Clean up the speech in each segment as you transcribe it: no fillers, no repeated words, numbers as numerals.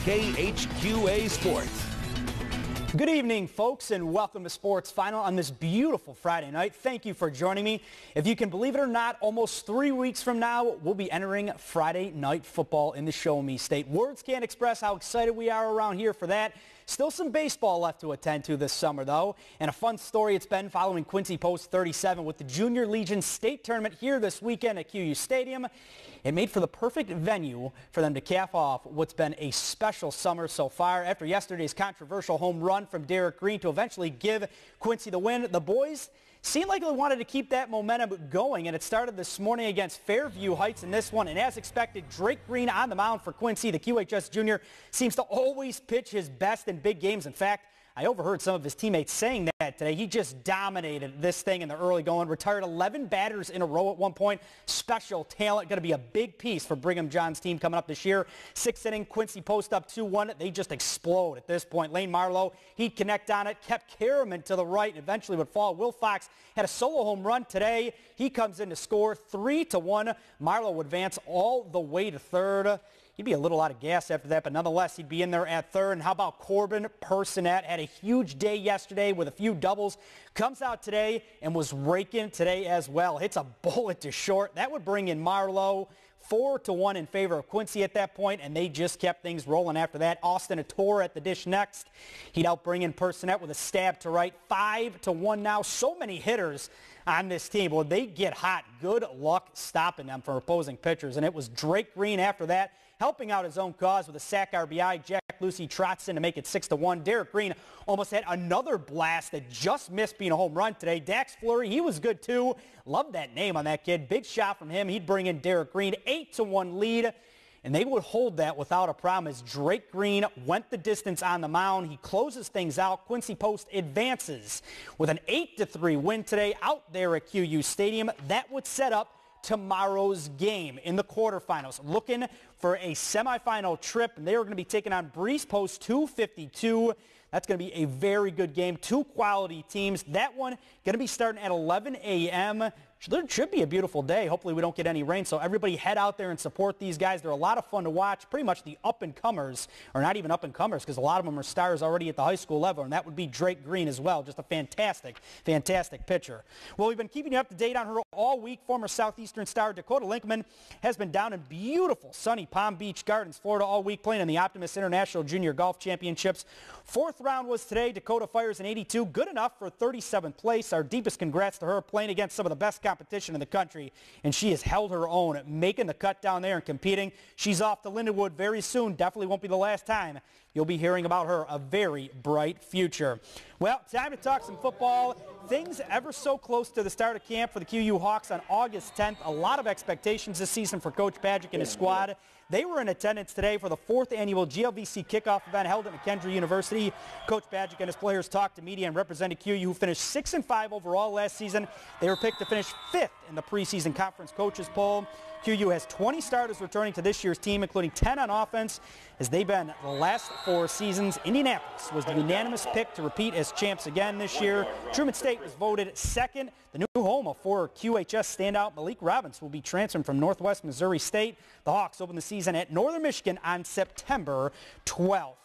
KHQA Sports. Good evening, folks, and welcome to Sports Final on this beautiful Friday night. Thank you for joining me. If you can believe it or not, almost 3 weeks from now, we'll be entering Friday night football in the Show Me State. Words can't express how excited we are around here for that. Still some baseball left to attend to this summer, though, and a fun story it's been following Quincy Post 37 with the Junior Legion State Tournament here this weekend at QU Stadium. It made for the perfect venue for them to cap off what's been a special summer so far. After yesterday's controversial home run from Derek Green to eventually give Quincy the win, the boys seemed like they wanted to keep that momentum going, and it started this morning against Fairview Heights in this one. And as expected, Drake Green on the mound for Quincy. The QHS junior seems to always pitch his best in big games. In fact, I overheard some of his teammates saying that today. He just dominated this thing in the early going, retired 11 batters in a row at one point. Special talent, going to be a big piece for Brigham Young's team coming up this year. Sixth inning, Quincy Post up 2-1. They just explode at this point. Lane Marlowe, he'd connect on it, kept Karaman to the right, and eventually would fall. Will Fox had a solo home run today. He comes in to score 3-1. Marlowe would advance all the way to third. He'd be a little out of gas after that, but nonetheless, he'd be in there at third. And how about Corbin Personette? Had a huge day yesterday with a few doubles. Comes out today and was raking today as well. Hits a bullet to short. That would bring in Marlowe. 4-1 in favor of Quincy at that point, and they just kept things rolling after that. Austin Ator at the dish next. He'd outbring in Personette with a stab to right. 5-1 now. So many hitters on this team. Well, they get hot. Good luck stopping them from opposing pitchers. And it was Drake Green after that, helping out his own cause with a sack RBI. Jack Lucy trots in to make it 6-1. Derek Green almost had another blast that just missed being a home run today. Dax Fleury, he was good too. Love that name on that kid. Big shot from him. He'd bring in Derek Green. 8-1 lead. And they would hold that without a problem as Drake Green went the distance on the mound. He closes things out. Quincy Post advances with an 8-3 win today out there at QU Stadium. That would set up tomorrow's game in the quarterfinals. Looking for a semifinal trip, and they are going to be taking on Breeze Post 252. That's going to be a very good game. Two quality teams. That one going to be starting at 11 a.m. It should be a beautiful day. Hopefully we don't get any rain, so everybody head out there and support these guys. They're a lot of fun to watch. Pretty much the up-and-comers, or not even up-and-comers, because a lot of them are stars already at the high school level, and that would be Drake Green as well. Just a fantastic, fantastic pitcher. Well, we've been keeping you up to date on her all week. Former Southeastern star Dakota Linkman has been down in beautiful, sunny Palm Beach Gardens, Florida all week, playing in the Optimus International Junior Golf Championships. Fourth round was today. Dakota fires an 82. Good enough for 37th place. Our deepest congrats to her, playing against some of the best competition in the country, and she has held her own, making the cut down there and competing. She's off to Lindenwood very soon. Definitely won't be the last time you'll be hearing about her. A very bright future. Well, time to talk some football. Things ever so close to the start of camp for the QU Hawks on August 10th. A lot of expectations this season for Coach Padgett and his squad. They were in attendance today for the 4th annual GLVC kickoff event held at McKendree University. Coach Padgett and his players talked to media and represented QU, who finished 6-5 overall last season. They were picked to finish 5th in the preseason conference coaches poll. QU has 20 starters returning to this year's team, including 10 on offense, as they've been the last 4 seasons. Indianapolis was the unanimous pick to repeat as champs again this year. Truman State was voted 2nd. The new home of former QHS standout Malik Robbins will be transferred from Northwest Missouri State. The Hawks open the season at Northern Michigan on September 12th.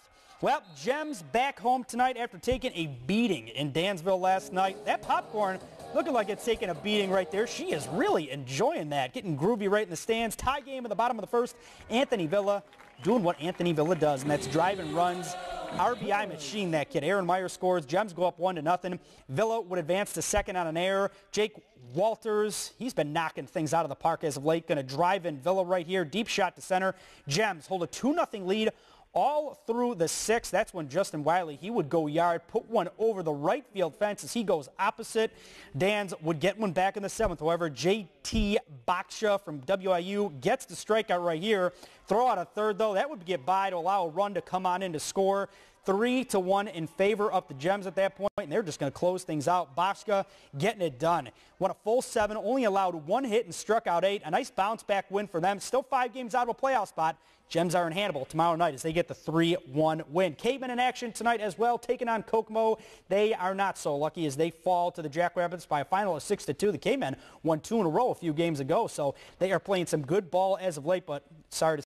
Well, Gems back home tonight after taking a beating in Dansville last night. That popcorn looking like it's taking a beating right there. She is really enjoying that, getting groovy right in the stands. Tie game at the bottom of the first. Anthony Villa doing what Anthony Villa does, and that's driving runs. RBI machine, that kid. Aaron Meyer scores. Gems go up 1-0. Villa would advance to second on an error. Jake Walters, he's been knocking things out of the park as of late. Going to drive in Villa right here. Deep shot to center. Gems hold a 2-0 lead all through the 6th. That's when Justin Wiley, he would go yard, put one over the right field fence as he goes opposite. Dans would get one back in the 7th. However, J.T. Baksha from WIU gets the strikeout right here. Throw out a third, though. That would get by to allow a run to come on in to score. 3-1 in favor of the Gems at that point, and they're just going to close things out. Boschka getting it done. Won a full 7, only allowed 1 hit and struck out 8. A nice bounce-back win for them. Still 5 games out of a playoff spot. Gems are in Hannibal tomorrow night as they get the 3-1 win. Cavemen in action tonight as well, taking on Kokomo. They are not so lucky as they fall to the Jackrabbits by a final of 6-2. The Cavemen won 2 in a row a few games ago, so they are playing some good ball as of late, but sorry to